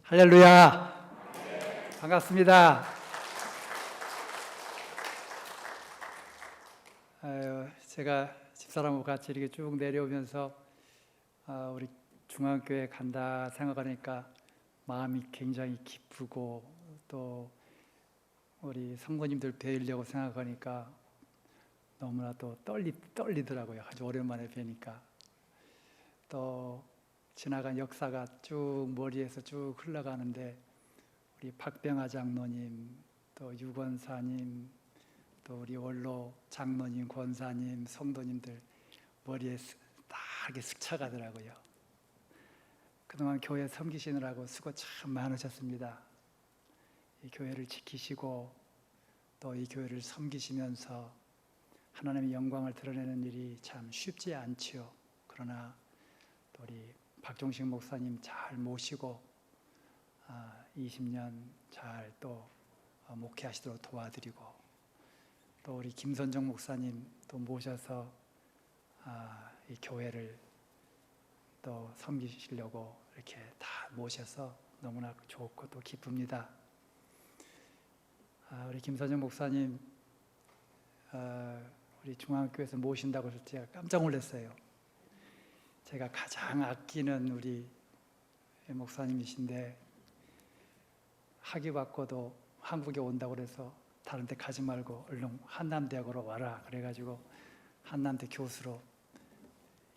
할렐루야. 반갑습니다. 제가 집사람하고 같이 이렇게 쭉 내려오면서 우리 중앙교회 간다 생각하니까 마음이 굉장히 기쁘고, 또 우리 성도님들 뵈려고 생각하니까 너무나 또 떨리더라고요. 아주 오랜만에 뵈니까. 또 지나간 역사가 쭉 머리에서 쭉 흘러가는데, 우리 박병아 장로님, 또 유권사님, 또 우리 원로 장로님, 권사님, 성도님들 머리에 다 이렇게 스쳐가더라고요. 그동안 교회 섬기시느라고 수고 참 많으셨습니다. 이 교회를 지키시고 또 이 교회를 섬기시면서 하나님의 영광을 드러내는 일이 참 쉽지 않지요. 그러나 또 우리 박종식 목사님 잘 모시고 20년 잘 또 목회하시도록 도와드리고, 또 우리 김선정 목사님 또 모셔서 이 교회를 또 섬기시려고 이렇게 다 모셔서 너무나 좋고 또 기쁩니다. 우리 김선정 목사님 우리 중앙교회에서 모신다고 해서 제가 깜짝 놀랐어요. 제가 가장 아끼는 우리 목사님이신데 학위 받고도 한국에 온다고 그래서 다른 데 가지 말고 얼른 한남대학으로 와라 그래가지고 한남대 교수로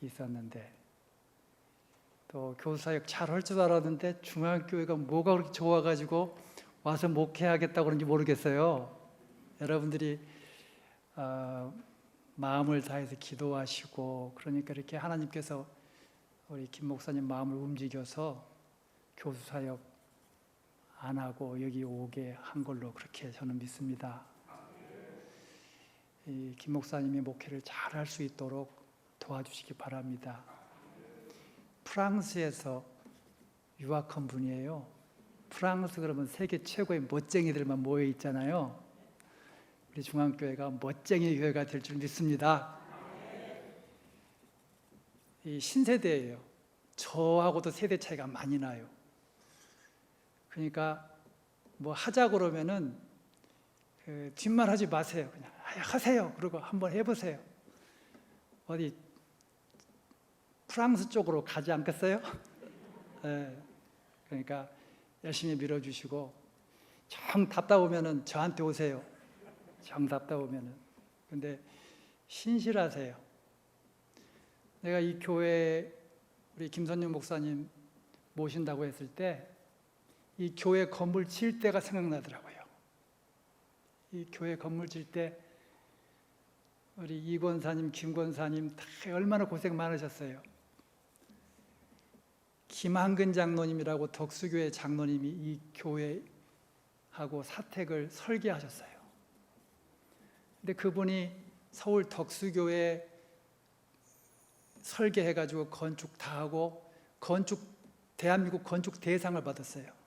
있었는데, 또 교사역 잘 할 줄 알았는데 중앙교회가 뭐가 그렇게 좋아가지고 와서 목회하겠다고 그런지 모르겠어요. 여러분들이 마음을 다해서 기도하시고, 그러니까 이렇게 하나님께서 우리 김 목사님 마음을 움직여서 교수사역 안 하고 여기 오게 한 걸로 그렇게 저는 믿습니다. 이 김 목사님의 목회를 잘 할 수 있도록 도와주시기 바랍니다. 프랑스에서 유학한 분이에요. 프랑스 그러면 세계 최고의 멋쟁이들만 모여 있잖아요. 우리 중앙교회가 멋쟁이 교회가 될 줄 믿습니다. 이 신세대예요. 저하고도 세대 차이가 많이 나요. 그러니까 뭐 하자 그러면은 뒷말 하지 마세요. 그냥 하세요. 그리고 한번 해보세요. 어디 프랑스 쪽으로 가지 않겠어요? 네. 그러니까 열심히 밀어주시고, 정 답답하면은 저한테 오세요. 정 답답하면은. 근데 신실하세요. 내가 이 교회 우리 김선영 목사님 모신다고 했을 때 이 교회 건물 질 때가 생각나더라고요. 이 교회 건물 질 때 우리 이 권사님, 김 권사님 다 얼마나 고생 많으셨어요. 김한근 장로님이라고 덕수교회 장로님이 이 교회하고 사택을 설계하셨어요. 근데 그분이 서울 덕수교회 설계해가지고 건축 다 하고 대한민국 건축 대상을 받았어요.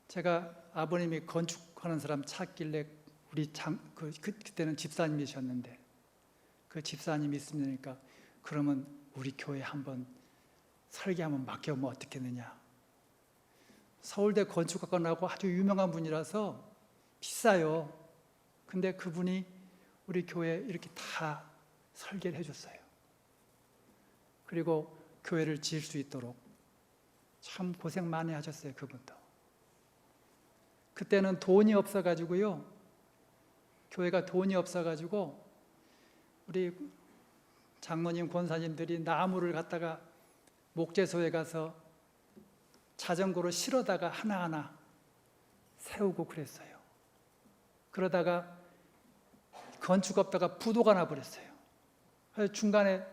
제가 아버님이 건축하는 사람 찾길래 우리 그때는 집사님이셨는데, 그 집사님이 있으니까 그러면 우리 교회 한번 설계 한번 맡겨보면 어떻겠느냐. 서울대 건축학과 나고 아주 유명한 분이라서 비싸요. 근데 그분이 우리 교회 이렇게 다 설계를 해줬어요. 그리고 교회를 지을 수 있도록 참 고생 많이 하셨어요. 그분도. 그때는 돈이 없어가지고요. 교회가 돈이 없어가지고 우리 장로님, 권사님들이 나무를 갖다가 목재소에 가서 자전거로 실어다가 하나하나 세우고 그랬어요. 그러다가 건축업다가 부도가 나버렸어요. 그래서 중간에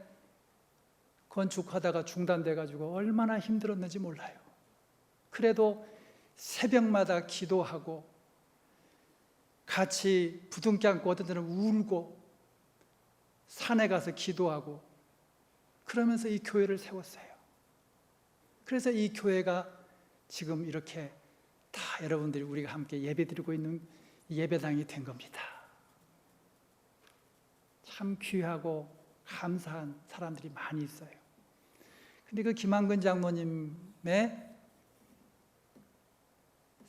건축하다가 중단돼가지고 얼마나 힘들었는지 몰라요. 그래도 새벽마다 기도하고 같이 부둥켜 안고 어떤 때는 울고 산에 가서 기도하고 그러면서 이 교회를 세웠어요. 그래서 이 교회가 지금 이렇게 다 여러분들이 우리가 함께 예배드리고 있는 예배당이 된 겁니다. 참 귀하고 감사한 사람들이 많이 있어요. 근데 그 김한근 장모님의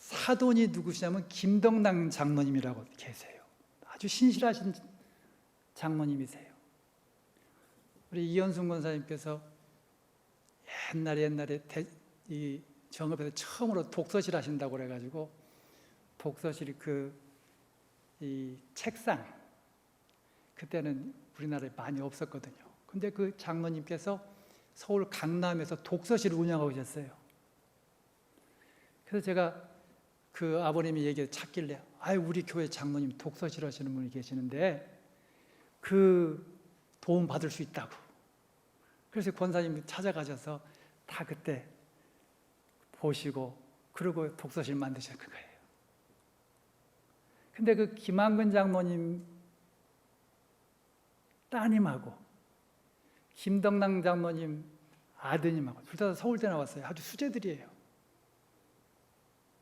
사돈이 누구시냐면 김덕랑 장로님이라고 계세요. 아주 신실하신 장로님이세요. 우리 이현순 권사님께서 옛날에 이 정읍에서 처음으로 독서실 하신다고 그래가지고 독서실 이 책상 그때는 우리나라에 많이 없었거든요. 근데 그 장로님께서 서울 강남에서 독서실을 운영하고 계셨어요. 그래서 제가 그 아버님이 얘기를 찾길래 우리 교회 장로님 독서실 하시는 분이 계시는데 그 도움 받을 수 있다고. 그래서 권사님이 찾아가셔서 다 그때 보시고 그러고 독서실 만드신 거예요. 근데 그 김한근 장모님 따님하고 김덕랑 장모님 아드님하고 둘 다 서울대 나왔어요. 아주 수재들이에요.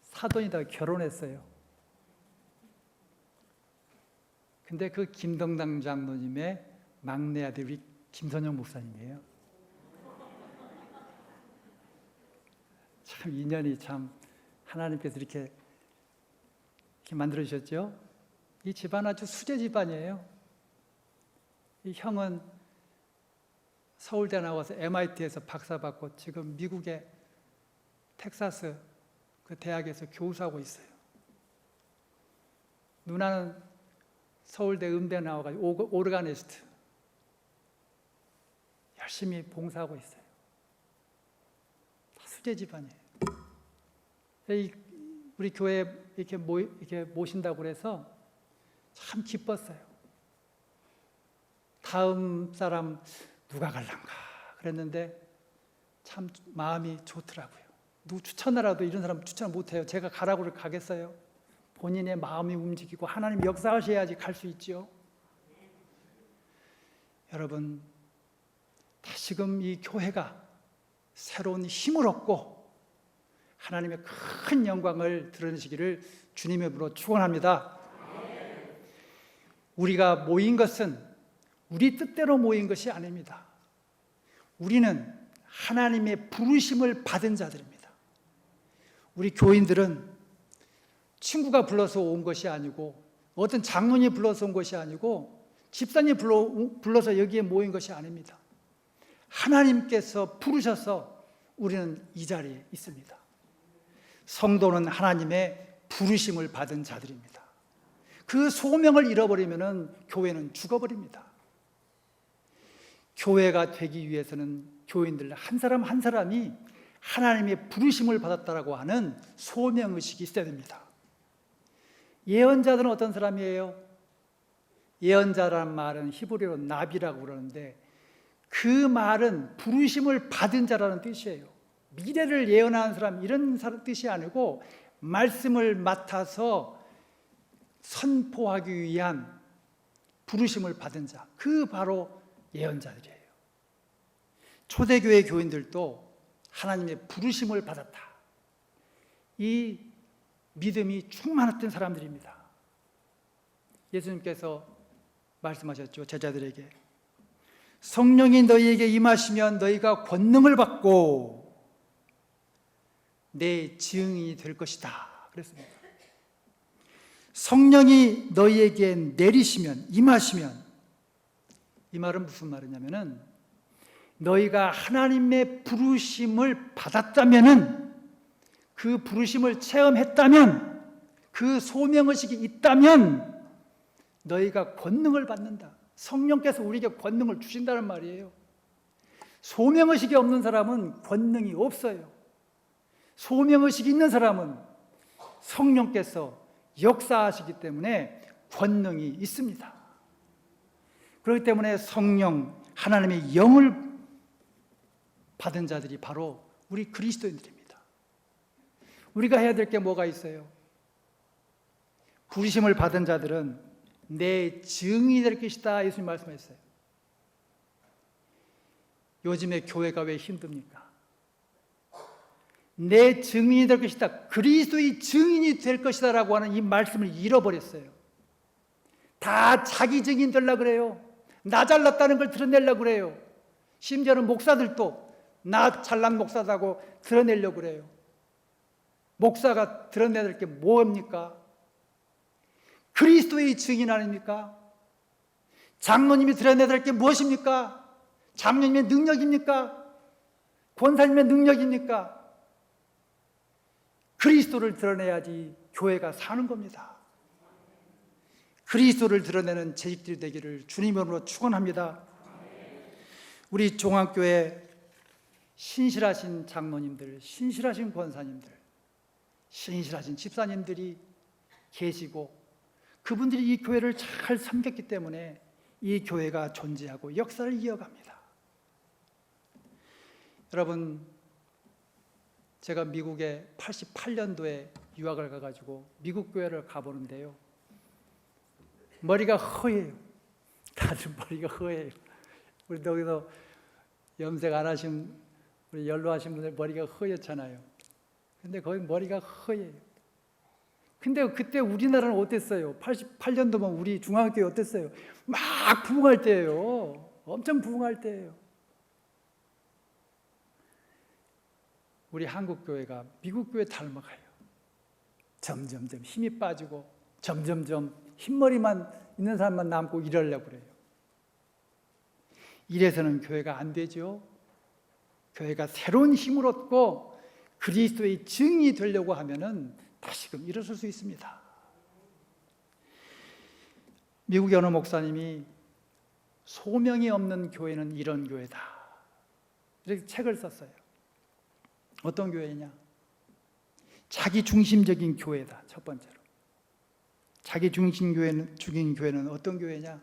사돈이 다 결혼했어요. 근데 그 김덕랑 장로님의 막내 아들이 김선영 목사님이에요. 참 인연이 참 하나님께서 이렇게 만들어 주셨죠. 이 집안 아주 수제 집안이에요. 이 형은 서울대 나와서 MIT에서 박사 받고 지금 미국의 텍사스 그 대학에서 교수하고 있어요. 누나는 서울대 음대 나와가지고 오르가니스트 열심히 봉사하고 있어요. 다 수제 집안이에요. 우리 교회 이렇게 모신다고 그래서 참 기뻤어요. 다음 사람 누가 갈란가 그랬는데 참 마음이 좋더라고요. 누구 추천하라도 이런 사람 추천 못해요. 제가 가라고 가겠어요. 본인의 마음이 움직이고 하나님 역사하셔야지 갈 수 있죠. 여러분, 다시금 이 교회가 새로운 힘을 얻고 하나님의 큰 영광을 드러내시기를 주님의 이름으로 축원합니다. 우리가 모인 것은 우리 뜻대로 모인 것이 아닙니다. 우리는 하나님의 부르심을 받은 자들입니다. 우리 교인들은 친구가 불러서 온 것이 아니고 어떤 장로님이 불러서 온 것이 아니고 집사님이 불러서 여기에 모인 것이 아닙니다. 하나님께서 부르셔서 우리는 이 자리에 있습니다. 성도는 하나님의 부르심을 받은 자들입니다. 그 소명을 잃어버리면 교회는 죽어버립니다. 교회가 되기 위해서는 교인들 한 사람 한 사람이 하나님의 부르심을 받았다라고 하는 소명의식이 있어야 됩니다. 예언자들은 어떤 사람이에요? 예언자라는 말은 히브리어로 나비라고 그러는데 그 말은 부르심을 받은 자라는 뜻이에요. 미래를 예언하는 사람 이런 뜻이 아니고 말씀을 맡아서 선포하기 위한 부르심을 받은 자, 그 바로 예언자들이에요. 초대교회 교인들도 하나님의 부르심을 받았다. 이 믿음이 충만했던 사람들입니다. 예수님께서 말씀하셨죠. 제자들에게 성령이 너희에게 임하시면 너희가 권능을 받고 내 증인이 될 것이다 그랬습니다. 성령이 너희에게 내리시면 임하시면 이 말은 무슨 말이냐면은 너희가 하나님의 부르심을 받았다면은 그 부르심을 체험했다면 그 소명의식이 있다면 너희가 권능을 받는다. 성령께서 우리에게 권능을 주신다는 말이에요. 소명의식이 없는 사람은 권능이 없어요. 소명의식이 있는 사람은 성령께서 역사하시기 때문에 권능이 있습니다. 그렇기 때문에 성령, 하나님의 영을 받은 자들이 바로 우리 그리스도인들입니다. 우리가 해야 될 게 뭐가 있어요? 부르심을 받은 자들은 내 증인이 될 것이다 예수님 말씀하셨어요. 요즘에 교회가 왜 힘듭니까? 내 증인이 될 것이다, 그리스도의 증인이 될 것이다 라고 하는 이 말씀을 잃어버렸어요. 다 자기 증인 되려고 그래요. 나 잘났다는 걸 드러내려고 그래요. 심지어는 목사들도 나 잘난 목사다고 드러내려고 그래요. 목사가 드러내야 될 게 뭡니까? 그리스도의 증인 아닙니까? 장로님이 드러내야 될 게 무엇입니까? 장로님의 능력입니까? 권사님의 능력입니까? 그리스도를 드러내야지 교회가 사는 겁니다. 그리스도를 드러내는 재직들이 되기를 주님으로 축원합니다. 우리 종합교회 신실하신 장로님들, 신실하신 권사님들, 신실하신 집사님들이 계시고 그분들이 이 교회를 잘 섬겼기 때문에 이 교회가 존재하고 역사를 이어갑니다. 여러분, 제가 미국에 88년도에 유학을 가가지고 미국 교회를 가보는데요, 머리가 허예요. 다들 머리가 허예요. 우리 여기서 염색 안 하신, 우리 연로하신 분들 머리가 허옇잖아요. 근데 거기 머리가 허예요. 근데 그때 우리나라는 어땠어요? 88년도면 우리 중앙교회 어땠어요? 막 부흥할 때예요. 엄청 부흥할 때예요. 우리 한국 교회가 미국 교회 닮아가요. 점점점 힘이 빠지고 점점점 흰머리만 있는 사람만 남고 이러려고 그래요. 이래서는 교회가 안 되죠. 교회가 새로운 힘을 얻고 그리스도의 증인이 되려고 하면은 다시금 일어설 수 있습니다. 미국의 어느 목사님이 소명이 없는 교회는 이런 교회다, 이렇게 책을 썼어요. 어떤 교회냐? 자기 중심적인 교회다. 첫 번째로 자기 중심적인 교회는 어떤 교회냐?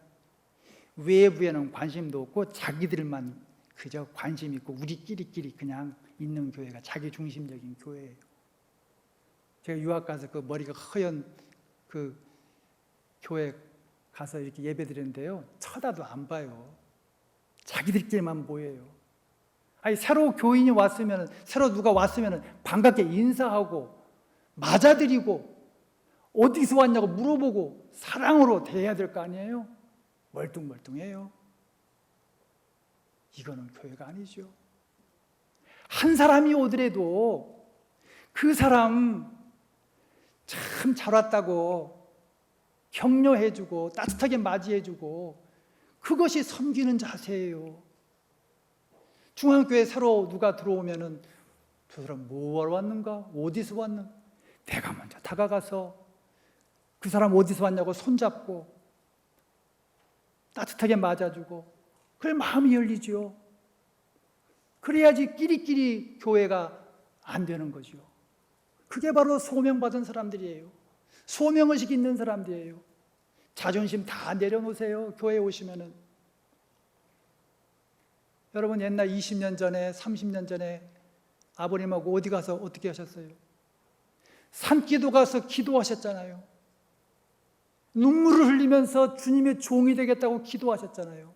외부에는 관심도 없고 자기들만 그저 관심 있고 우리끼리끼리 그냥 있는 교회가 자기 중심적인 교회예요. 제가 유학 가서 그 머리가 허연 그 교회 가서 이렇게 예배 드렸는데요, 쳐다도 안 봐요. 자기들끼리만 모여요. 아니, 새로 교인이 왔으면, 새로 누가 왔으면 반갑게 인사하고 맞아드리고 어디서 왔냐고 물어보고 사랑으로 대해야 될 거 아니에요? 멀뚱멀뚱해요. 이거는 교회가 아니죠. 한 사람이 오더라도 그 사람 참 잘 왔다고 격려해주고 따뜻하게 맞이해주고, 그것이 섬기는 자세예요. 중앙교회 새로 누가 들어오면은 저 사람 뭐하러 왔는가? 어디서 왔는가? 내가 먼저 다가가서 그 사람 어디서 왔냐고 손잡고 따뜻하게 맞아주고, 그래 마음이 열리죠. 그래야지 끼리끼리 교회가 안 되는 거죠. 그게 바로 소명받은 사람들이에요. 소명의식 있는 사람들이에요. 자존심 다 내려놓으세요. 교회에 오시면은. 여러분, 옛날 20년 전에 30년 전에 아버님하고 어디 가서 어떻게 하셨어요? 산기도 가서 기도하셨잖아요. 눈물을 흘리면서 주님의 종이 되겠다고 기도하셨잖아요.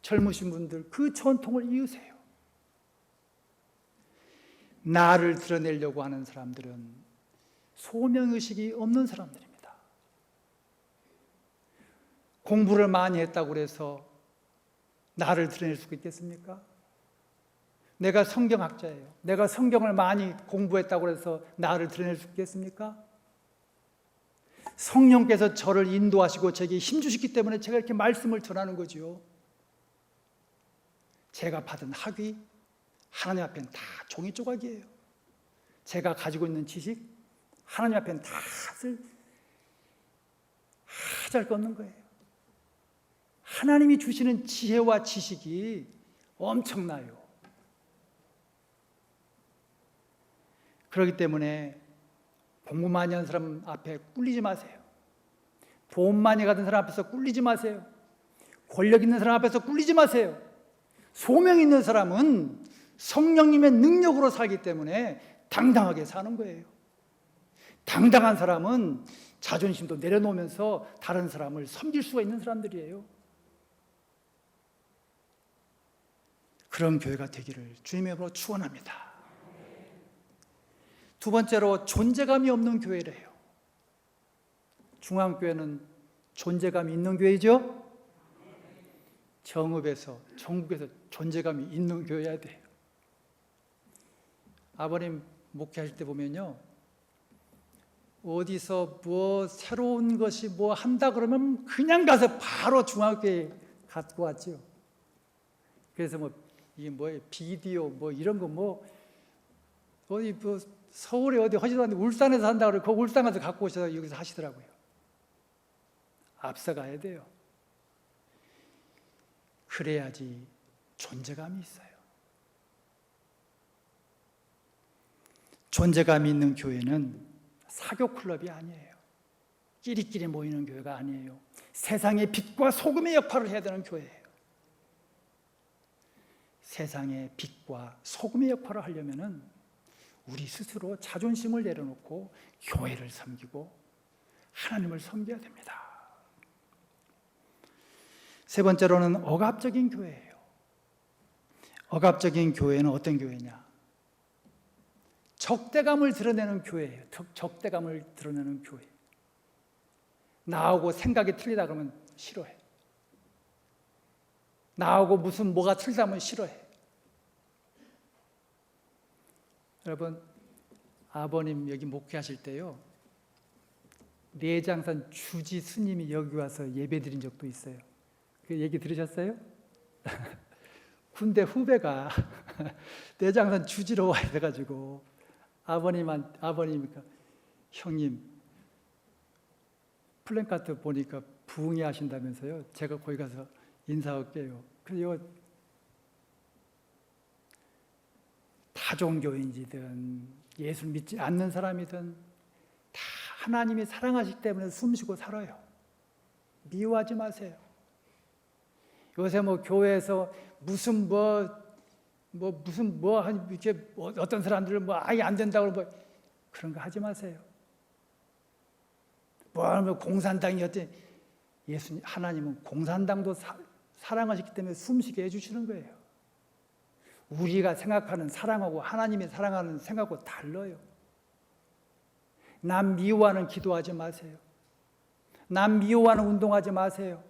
젊으신 분들 그 전통을 이으세요. 나를 드러내려고 하는 사람들은 소명의식이 없는 사람들입니다. 공부를 많이 했다고 해서 나를 드러낼 수 있겠습니까? 내가 성경학자예요. 내가 성경을 많이 공부했다고 해서 나를 드러낼 수 있겠습니까? 성령께서 저를 인도하시고 제게 힘주시기 때문에 제가 이렇게 말씀을 전하는 거죠. 제가 받은 학위, 하나님 앞에는 다 종이 조각이에요. 제가 가지고 있는 지식, 하나님 앞에는 다 잘 걷는 거예요. 하나님이 주시는 지혜와 지식이 엄청나요. 그렇기 때문에 공부 많이 하는 사람 앞에 꿀리지 마세요. 돈 많이 가진 사람 앞에서 꿀리지 마세요. 권력 있는 사람 앞에서 꿀리지 마세요. 소명 있는 사람은 성령님의 능력으로 살기 때문에 당당하게 사는 거예요. 당당한 사람은 자존심도 내려놓으면서 다른 사람을 섬길 수가 있는 사람들이에요. 그런 교회가 되기를 주님의 이름으로 축원합니다. 두 번째로 존재감이 없는 교회래요. 중앙교회는 존재감이 있는 교회죠. 정읍에서, 전국에서 존재감이 있는 교회여야 돼요. 아버님 목회할 때 보면요, 어디서 뭐 새로운 것이 뭐 한다 그러면 그냥 가서 바로 중앙교회 갖고 왔죠. 그래서 뭐 이게 뭐예요, 비디오 뭐 이런 거 뭐 어디 뭐 서울에 어디 하지도 않는데 울산에서 한다 그러고 그 울산 가서 갖고 오셔서 여기서 하시더라고요. 앞서가야 돼요. 그래야지 존재감이 있어요. 존재감이 있는 교회는 사교 클럽이 아니에요. 끼리끼리 모이는 교회가 아니에요. 세상의 빛과 소금의 역할을 해야 되는 교회예요. 세상의 빛과 소금의 역할을 하려면은 우리 스스로 자존심을 내려놓고 교회를 섬기고 하나님을 섬겨야 됩니다. 세 번째로는 억압적인 교회예요. 억압적인 교회는 어떤 교회냐? 적대감을 드러내는 교회예요. 적대감을 드러내는 교회. 나하고 생각이 틀리다 그러면 싫어해. 나하고 무슨 뭐가 틀리다면 싫어해. 여러분, 아버님 여기 목회하실 때요, 내장산 주지 스님이 여기 와서 예배 드린 적도 있어요. 그 얘기 들으셨어요? 군대 후배가 내장산 주지로 와야 돼가지고 아버님이니까 형님 플랜카드 보니까 부흥회 하신다면서요. 제가 거기 가서 인사할게요. 그래서 타종교인이든 예수 믿지 않는 사람이든 다 하나님이 사랑하시기 때문에 숨쉬고 살아요. 미워하지 마세요. 요새 뭐 교회에서 무슨 이렇게 어떤 사람들은 뭐 아예 안 된다고 뭐 그런 거 하지 마세요. 뭐 공산당이 어때? 예수님 하나님은 공산당도 사랑하시기 때문에 숨쉬게 해주시는 거예요. 우리가 생각하는 사랑하고 하나님이 사랑하는 생각하고 달라요. 남 미워하는 기도하지 마세요. 남 미워하는 운동하지 마세요.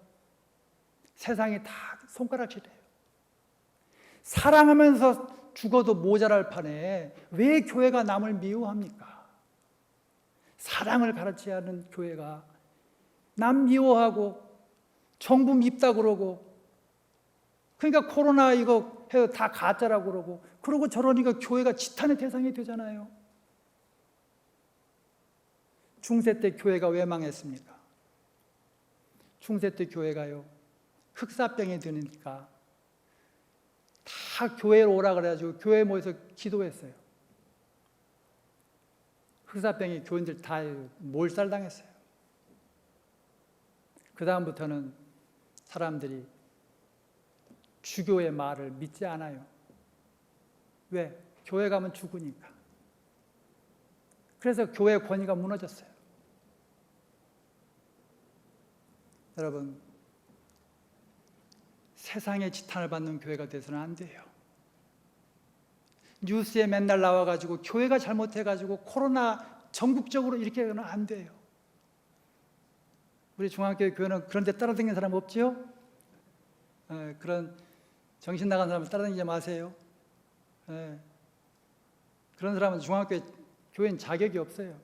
세상이 다 손가락질해요. 사랑하면서 죽어도 모자랄 판에 왜 교회가 남을 미워합니까? 사랑을 가르치지 않는 교회가 남 미워하고 정부 밉다 그러고, 그러니까 코로나 이거 해도 다 가짜라고 그러고 저러니까 교회가 지탄의 대상이 되잖아요. 중세 때 교회가 왜 망했습니까? 중세 때 교회가요, 흑사병이 드니까 다 교회로 오라 그래가지고 교회에 모여서 기도했어요. 흑사병이 교인들 다 몰살당했어요. 그 다음부터는 사람들이 주교의 말을 믿지 않아요. 왜? 교회 가면 죽으니까. 그래서 교회 권위가 무너졌어요. 여러분, 세상의 지탄을 받는 교회가 돼서는 안 돼요. 뉴스에 맨날 나와가지고 교회가 잘못해가지고 코로나 전국적으로 이렇게 하면 안 돼요. 우리 중앙교회 교회는 그런 데 따라다니는 사람 없지요? 그런 정신 나간 사람을 따라다니지 마세요. 그런 사람은 중앙교회 교회는 자격이 없어요.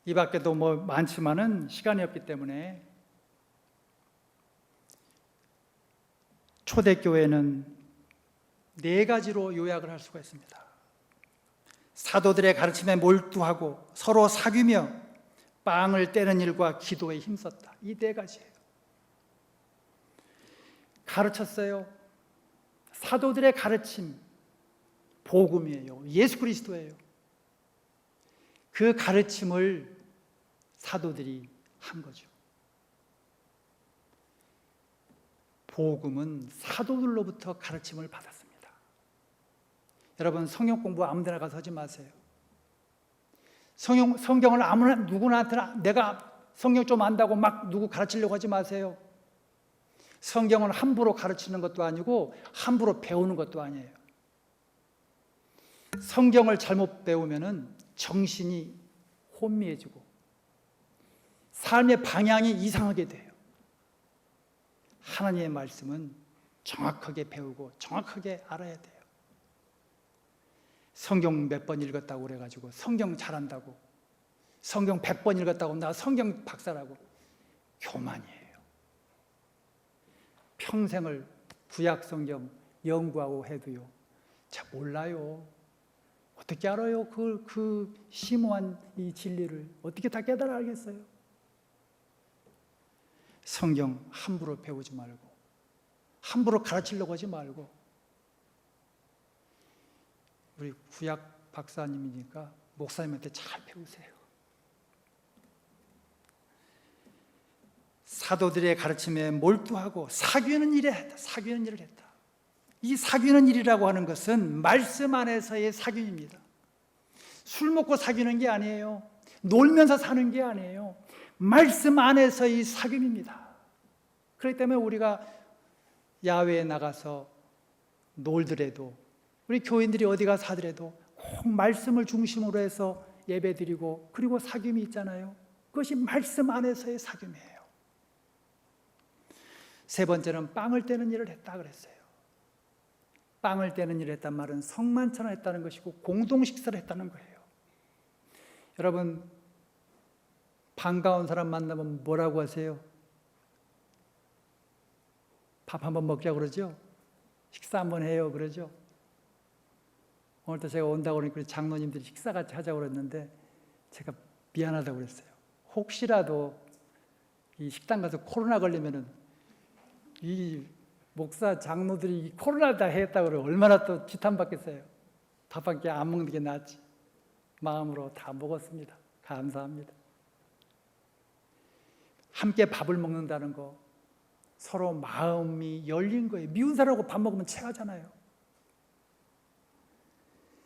이 밖에도 뭐 많지만은 시간이 없기 때문에 초대교회는 4가지로 요약을 할 수가 있습니다. 사도들의 가르침에 몰두하고 서로 사귀며 빵을 떼는 일과 기도에 힘썼다. 이 4가지예요. 가르쳤어요. 사도들의 가르침, 복음이에요. 예수 그리스도예요. 그 가르침을 사도들이 한 거죠. 복음은 사도들로부터 가르침을 받았습니다. 여러분, 성경 공부 아무데나 가서 하지 마세요. 성경을 아무나 누구나한테나 내가 성경 좀 안다고 막 누구 가르치려고 하지 마세요. 성경은 함부로 가르치는 것도 아니고 함부로 배우는 것도 아니에요. 성경을 잘못 배우면은 정신이 혼미해지고 삶의 방향이 이상하게 돼요. 하나님의 말씀은 정확하게 배우고 정확하게 알아야 돼요. 성경 몇 번 읽었다고 그래가지고 성경 잘한다고, 성경 100번 읽었다고 나 성경 박사라고, 교만이에요. 평생을 구약 성경 연구하고 해도요, 잘 몰라요. 어떻게 알아요? 그 심오한 이 진리를 어떻게 다 깨달아 알겠어요? 성경 함부로 배우지 말고, 함부로 가르치려고 하지 말고, 우리 구약 박사님이니까 목사님한테 잘 배우세요. 사도들의 가르침에 몰두하고 사귀는 일을 했다. 이 사귀는 일이라고 하는 것은 말씀 안에서의 사귐입니다. 술 먹고 사귀는 게 아니에요. 놀면서 사는 게 아니에요. 말씀 안에서의 사귐입니다. 그렇기 때문에 우리가 야외에 나가서 놀더라도, 우리 교인들이 어디 가서 하더라도 꼭 말씀을 중심으로 해서 예배드리고, 그리고 사귐이 있잖아요. 그것이 말씀 안에서의 사귐이에요. 세 번째는 빵을 떼는 일을 했다 그랬어요. 빵을 떼는 일을 했단 말은 성만찬을 했다는 것이고 공동 식사를 했다는 거예요. 여러분, 반가운 사람 만나면 뭐라고 하세요? 밥 한번 먹자고 그러죠? 식사 한번 해요 그러죠? 오늘도 제가 온다고 그러니까 장로님들이 식사 같이 하자고 그랬는데 제가 미안하다고 그랬어요. 혹시라도 이 식당 가서 코로나 걸리면은 이 목사 장로들이 코로나 다 했다고 그러면 얼마나 또 지탄받겠어요. 밥밖에 안 먹는 게 낫지. 마음으로 다 먹었습니다. 감사합니다. 함께 밥을 먹는다는 거, 서로 마음이 열린 거예요. 미운 사람하고 밥 먹으면 체하잖아요.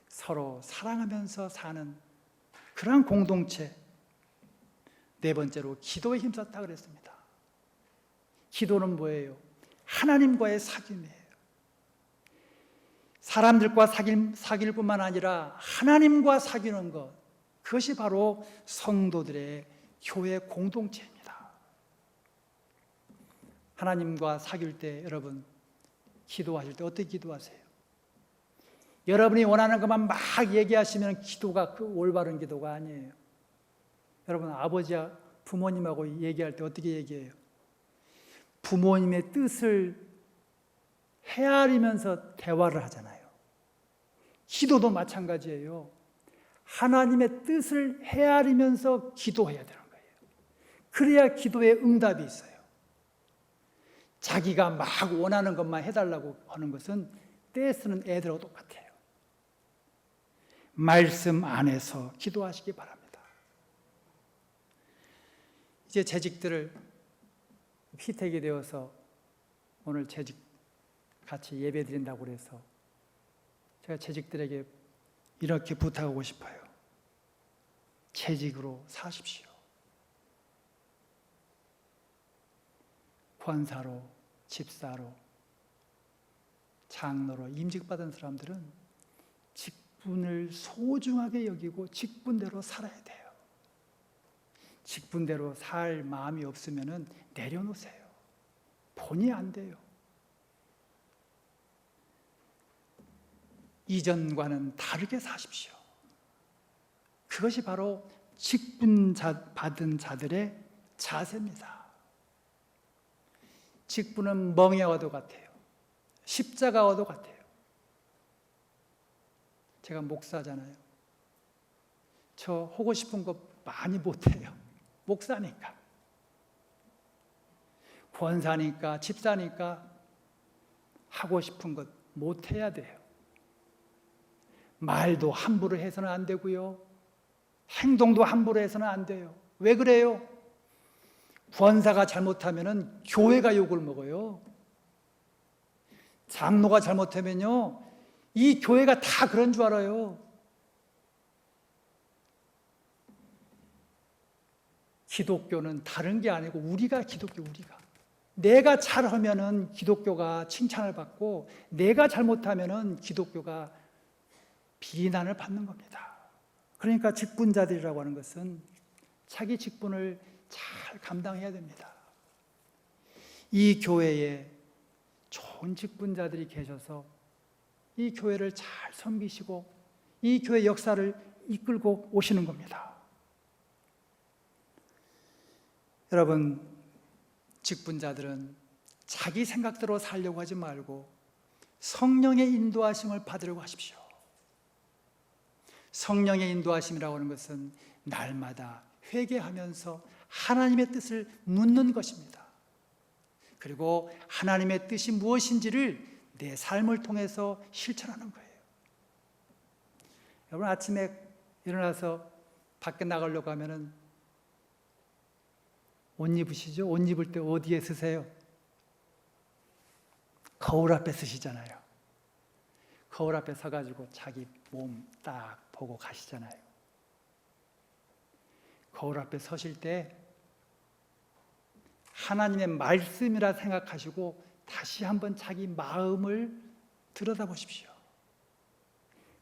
서로 사랑하면서 사는 그러한 공동체. 네 번째로 기도에 힘썼다 그랬습니다. 기도는 뭐예요? 하나님과의 사귐이에요. 사람들과 사귈 뿐만 아니라 하나님과 사귀는 것, 그것이 바로 성도들의 교회 공동체입니다. 하나님과 사귈 때 여러분, 기도하실 때 어떻게 기도하세요? 여러분이 원하는 것만 막 얘기하시면 기도가 그 올바른 기도가 아니에요. 여러분, 아버지와 부모님하고 얘기할 때 어떻게 얘기해요? 부모님의 뜻을 헤아리면서 대화를 하잖아요. 기도도 마찬가지예요. 하나님의 뜻을 헤아리면서 기도해야 되는 거예요. 그래야 기도에 응답이 있어요. 자기가 막 원하는 것만 해달라고 하는 것은 떼 쓰는 애들하고 똑같아요. 말씀 안에서 기도하시기 바랍니다. 이제 재직들을 피택이 되어서 오늘 재직 같이 예배 드린다고 그래서 제가 재직들에게 이렇게 부탁하고 싶어요. 재직으로 사십시오. 권사로, 집사로, 장로로 임직받은 사람들은 직분을 소중하게 여기고 직분대로 살아야 돼요. 직분대로 살 마음이 없으면 내려놓으세요. 본의 안 돼요. 이전과는 다르게 사십시오. 그것이 바로 직분 받은 자들의 자세입니다. 직분은 멍에와도 같아요. 십자가와도 같아요. 제가 목사잖아요. 저 하고 싶은 거 많이 못해요. 목사니까. 권사니까, 집사니까 하고 싶은 것 못해야 돼요. 말도 함부로 해서는 안 되고요. 행동도 함부로 해서는 안 돼요. 왜 그래요? 권사가 잘못하면 교회가 욕을 먹어요. 장로가 잘못하면요, 이 교회가 다 그런 줄 알아요. 기독교는 다른 게 아니고 우리가 내가 잘하면은 기독교가 칭찬을 받고 내가 잘못하면은 기독교가 비난을 받는 겁니다. 그러니까 직분자들이라고 하는 것은 자기 직분을 잘 감당해야 됩니다. 이 교회에 좋은 직분자들이 계셔서 이 교회를 잘 섬기시고 이 교회 역사를 이끌고 오시는 겁니다. 여러분, 직분자들은 자기 생각대로 살려고 하지 말고 성령의 인도하심을 받으려고 하십시오. 성령의 인도하심이라고 하는 것은 날마다 회개하면서 하나님의 뜻을 묻는 것입니다. 그리고 하나님의 뜻이 무엇인지를 내 삶을 통해서 실천하는 거예요. 여러분, 아침에 일어나서 밖에 나가려고 하면은 옷 입으시죠? 옷 입을 때 어디에 쓰세요? 거울 앞에 쓰시잖아요. 거울 앞에 서가지고 자기 몸 딱 보고 가시잖아요. 거울 앞에 서실 때 하나님의 말씀이라 생각하시고 다시 한번 자기 마음을 들여다보십시오.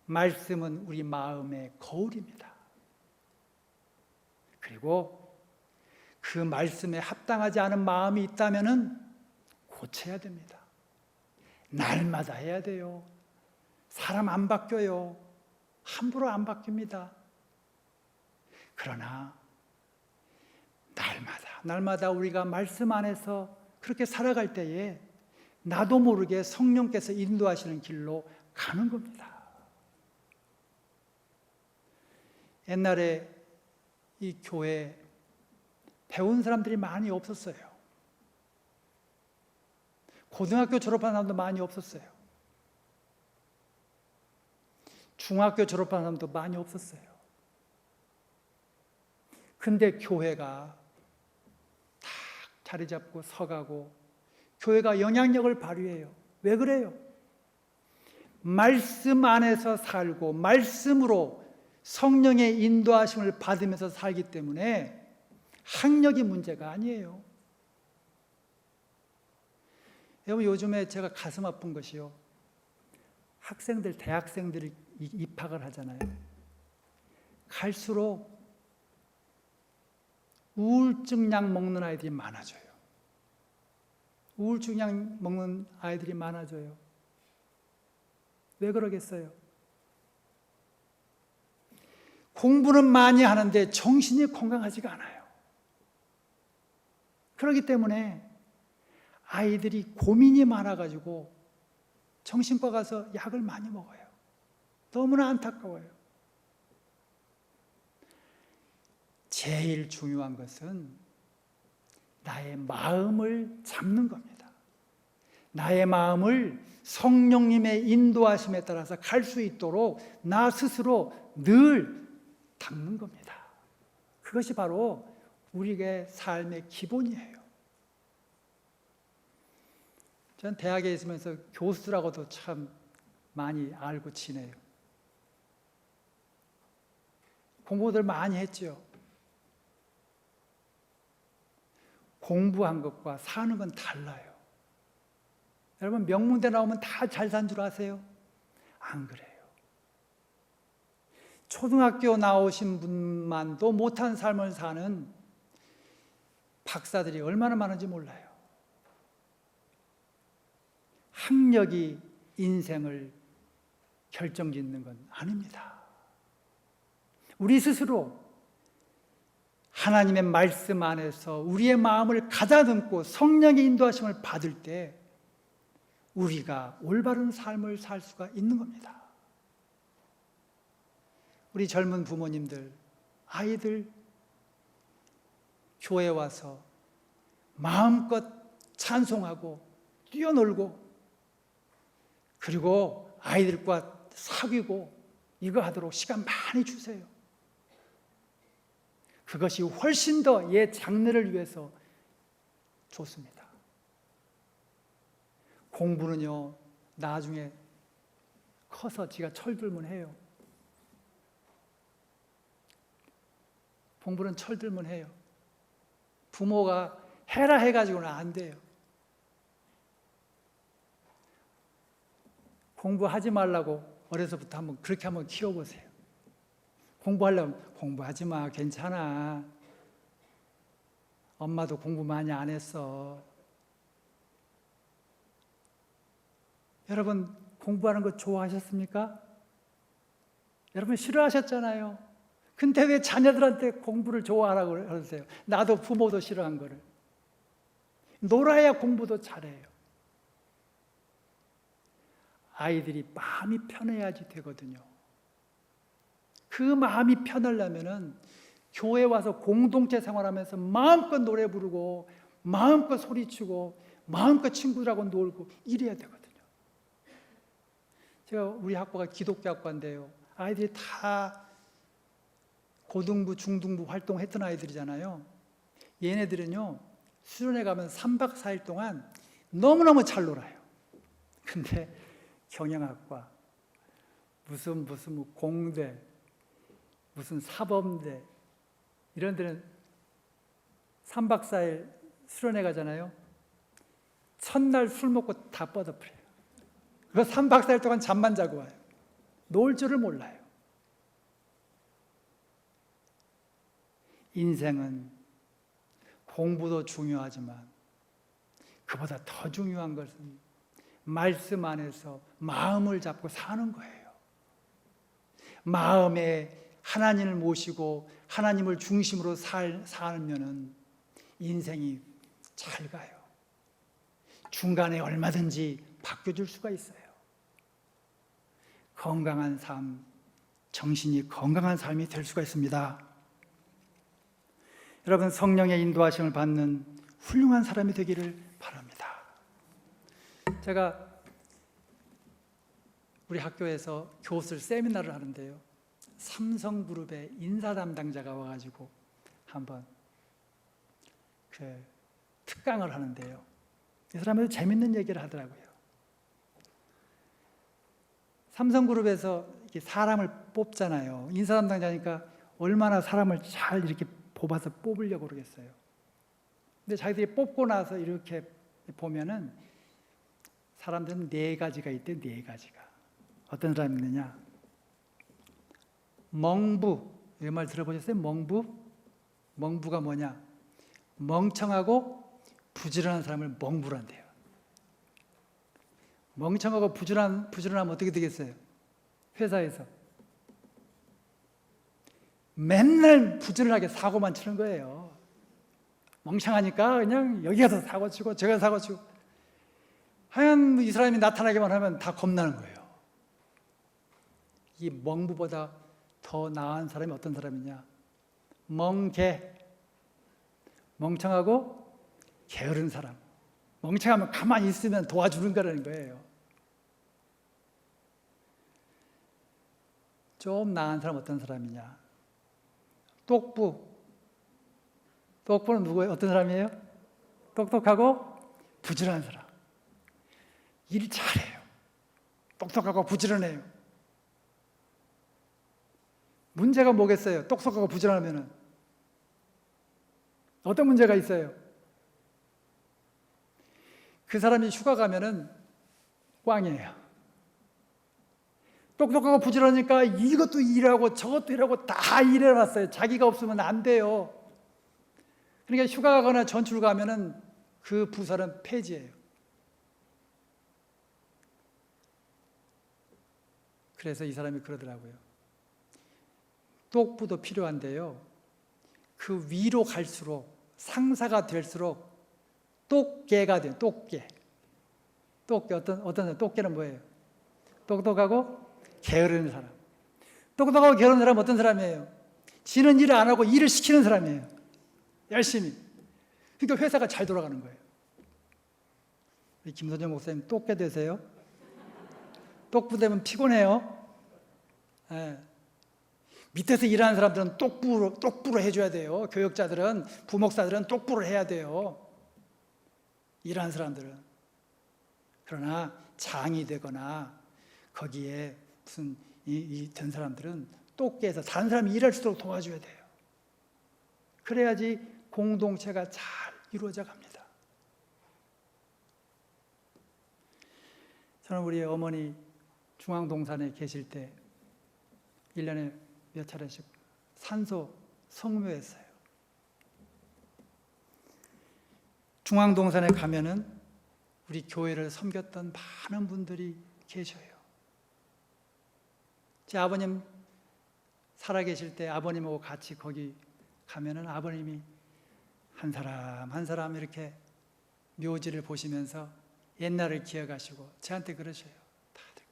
말씀은 우리 마음의 거울입니다. 그리고 그 말씀에 합당하지 않은 마음이 있다면 고쳐야 됩니다. 날마다 해야 돼요. 사람 안 바뀌어요. 함부로 안 바뀝니다. 그러나 날마다 우리가 말씀 안에서 그렇게 살아갈 때에 나도 모르게 성령께서 인도하시는 길로 가는 겁니다. 옛날에 이 교회에 배운 사람들이 많이 없었어요. 고등학교 졸업한 사람도 많이 없었어요. 중학교 졸업한 사람도 많이 없었어요. 근데 교회가 딱 자리 잡고 서가고 교회가 영향력을 발휘해요. 왜 그래요? 말씀 안에서 살고 말씀으로 성령의 인도하심을 받으면서 살기 때문에 학력이 문제가 아니에요. 여러분, 요즘에 제가 가슴 아픈 것이요, 학생들, 대학생들이 입학을 하잖아요. 갈수록 우울증 약 먹는 아이들이 많아져요. 우울증 약 먹는 아이들이 많아져요. 왜 그러겠어요? 공부는 많이 하는데 정신이 건강하지가 않아요. 그렇기 때문에 아이들이 고민이 많아가지고 정신과 가서 약을 많이 먹어요. 너무나 안타까워요. 제일 중요한 것은 나의 마음을 잡는 겁니다. 나의 마음을 성령님의 인도하심에 따라서 갈 수 있도록 나 스스로 늘 닦는 겁니다. 그것이 바로 우리의 삶의 기본이에요. 전 대학에 있으면서 교수들하고도 참 많이 알고 지내요. 공부들 많이 했죠. 공부한 것과 사는 건 달라요. 여러분, 명문대 나오면 다 잘 산 줄 아세요? 안 그래요. 초등학교 나오신 분만도 못한 삶을 사는 박사들이 얼마나 많은지 몰라요. 학력이 인생을 결정짓는 건 아닙니다. 우리 스스로 하나님의 말씀 안에서 우리의 마음을 가다듬고 성령의 인도하심을 받을 때 우리가 올바른 삶을 살 수가 있는 겁니다. 우리 젊은 부모님들, 아이들 교회에 와서 마음껏 찬송하고 뛰어놀고 그리고 아이들과 사귀고 이거 하도록 시간 많이 주세요. 그것이 훨씬 더 얘 장래를 위해서 좋습니다. 공부는요, 나중에 커서 지가 철들면 해요. 공부는 철들면 해요. 부모가 해라 해가지고는 안 돼요. 공부하지 말라고 어려서부터 한번 그렇게 한번 키워보세요. 공부하려면 공부하지 마, 괜찮아. 엄마도 공부 많이 안 했어. 여러분 공부하는 거 좋아하셨습니까? 여러분 싫어하셨잖아요. 근데 왜 자녀들한테 공부를 좋아하라고 그러세요? 나도 부모도 싫어한 거를. 놀아야 공부도 잘해요. 아이들이 마음이 편해야지 되거든요. 그 마음이 편하려면은 교회 와서 공동체 생활하면서 마음껏 노래 부르고 마음껏 소리치고 마음껏 친구들하고 놀고 이래야 되거든요. 제가 우리 학과가 기독교 학과인데요. 아이들이 다 고등부, 중등부 활동했던 아이들이잖아요. 얘네들은요, 수련회 가면 3박 4일 동안 너무너무 잘 놀아요. 근데 경영학과, 무슨 공대, 무슨 사범대, 이런 데는 3박 4일 수련회 가잖아요. 첫날 술 먹고 다 뻗어버려요. 그래서 3박 4일 동안 잠만 자고 와요. 놀 줄을 몰라요. 인생은 공부도 중요하지만 그보다 더 중요한 것은 말씀 안에서 마음을 잡고 사는 거예요. 마음에 하나님을 모시고 하나님을 중심으로 살면은 인생이 잘 가요. 중간에 얼마든지 바뀌어줄 수가 있어요. 건강한 삶, 정신이 건강한 삶이 될 수가 있습니다. 여러분, 성령의 인도하심을 받는 훌륭한 사람이 되기를 바랍니다. 제가 우리 학교에서 교술 세미나를 하는데요. 삼성그룹의 인사 담당자가 와가지고 한번 그 특강을 하는데요. 이 사람이 재밌는 얘기를 하더라고요. 삼성그룹에서 이렇게 사람을 뽑잖아요. 인사 담당자니까 얼마나 사람을 잘 이렇게 뽑아서 뽑으려고 그러겠어요. 근데 자기들이 뽑고 나서 이렇게 보면은 사람들은 4가지가 있대, 4가지가. 어떤 사람이 있느냐? 멍부. 이 말 들어보셨어요? 멍부? 멍부가 뭐냐? 멍청하고 부지런한 사람을 멍부란대요. 멍청하고 부지런하면 어떻게 되겠어요? 회사에서 맨날 부지런하게 사고만 치는 거예요. 멍청하니까 그냥 여기 가서 사고 치고 저기 가서 사고 치고 하여간 이 사람이 나타나기만 하면 다 겁나는 거예요. 이 멍부보다 더 나은 사람이 어떤 사람이냐? 멍개. 멍청하고 게으른 사람. 멍청하면 가만히 있으면 도와주는 거라는 거예요. 좀 나은 사람 어떤 사람이냐? 똑부. 똑부는 누구예요? 어떤 사람이에요? 똑똑하고 부지런한 사람. 일 잘해요. 똑똑하고 부지런해요. 문제가 뭐겠어요? 똑똑하고 부지런하면은 어떤 문제가 있어요? 그 사람이 휴가 가면은 꽝이에요. 똑똑하고 부지런하니까 이것도 일하고 저것도 일하고 다 일해놨어요. 자기가 없으면 안 돼요. 그러니까 휴가 가거나 전출 가면은 그 부서는 폐지예요. 그래서 이 사람이 그러더라고요. 똑부도 필요한데요. 그 위로 갈수록 상사가 될수록 똑개가 돼요. 똑개. 어떤 똑개는 뭐예요? 똑똑하고 게으른 사람. 똑똑하고 게으른 사람은 어떤 사람이에요? 지는 일을 안 하고 일을 시키는 사람이에요. 열심히. 그러니까 회사가 잘 돌아가는 거예요. 우리 김선정 목사님 똑개 되세요? 똑부 되면 피곤해요. 네. 밑에서 일하는 사람들은 똑부로 해줘야 돼요. 교역자들은, 부목사들은 똑부를 해야 돼요. 일하는 사람들은. 그러나 장이 되거나 거기에 무슨 된 사람들은 똑개에서 다른 사람이 일할 수 있도록 도와줘야 돼요. 그래야지 공동체가 잘 이루어져 갑니다. 저는 우리 어머니 중앙동산에 계실 때 1년에 몇 차례씩 산소 성묘했어요. 중앙동산에 가면은 우리 교회를 섬겼던 많은 분들이 계셔요. 제 아버님 살아계실 때 아버님하고 같이 거기 가면은 아버님이 한 사람 한 사람 이렇게 묘지를 보시면서 옛날을 기억하시고 저한테 그러셔요. 다들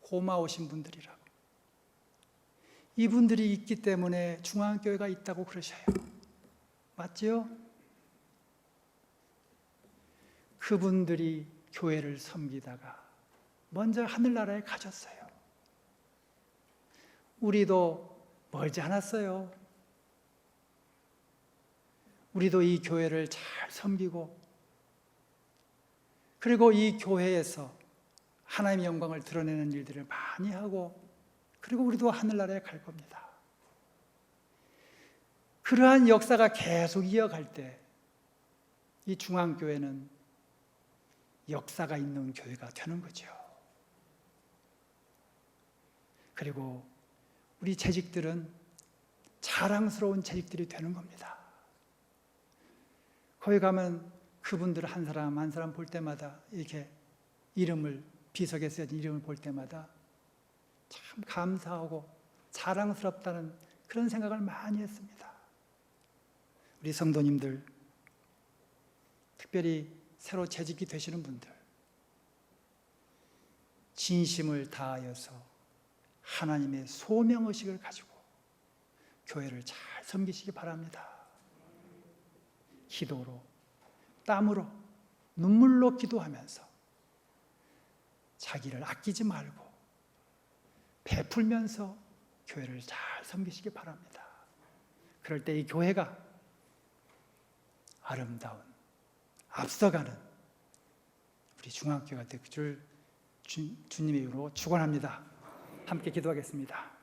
고마우신 분들이라고. 이분들이 있기 때문에 중앙교회가 있다고 그러셔요. 맞죠? 그분들이 교회를 섬기다가 먼저 하늘나라에 가셨어요. 우리도 멀지 않았어요. 우리도 이 교회를 잘 섬기고, 그리고 이 교회에서 하나님의 영광을 드러내는 일들을 많이 하고, 그리고 우리도 하늘나라에 갈 겁니다. 그러한 역사가 계속 이어갈 때 이 중앙교회는 역사가 있는 교회가 되는 거죠. 그리고 우리 재직들은 자랑스러운 재직들이 되는 겁니다. 거기 가면 그분들 한 사람 한 사람 볼 때마다 이렇게 이름을, 비석에 쓰여진 이름을 볼 때마다 참 감사하고 자랑스럽다는 그런 생각을 많이 했습니다. 우리 성도님들, 특별히 새로 재직이 되시는 분들, 진심을 다하여서 하나님의 소명의식을 가지고 교회를 잘 섬기시기 바랍니다. 기도로, 땀으로, 눈물로 기도하면서 자기를 아끼지 말고 베풀면서 교회를 잘 섬기시기 바랍니다. 그럴 때 이 교회가 아름다운, 앞서가는 우리 중앙교회가 될 줄 주님의 이름으로 축원합니다. 함께 기도하겠습니다.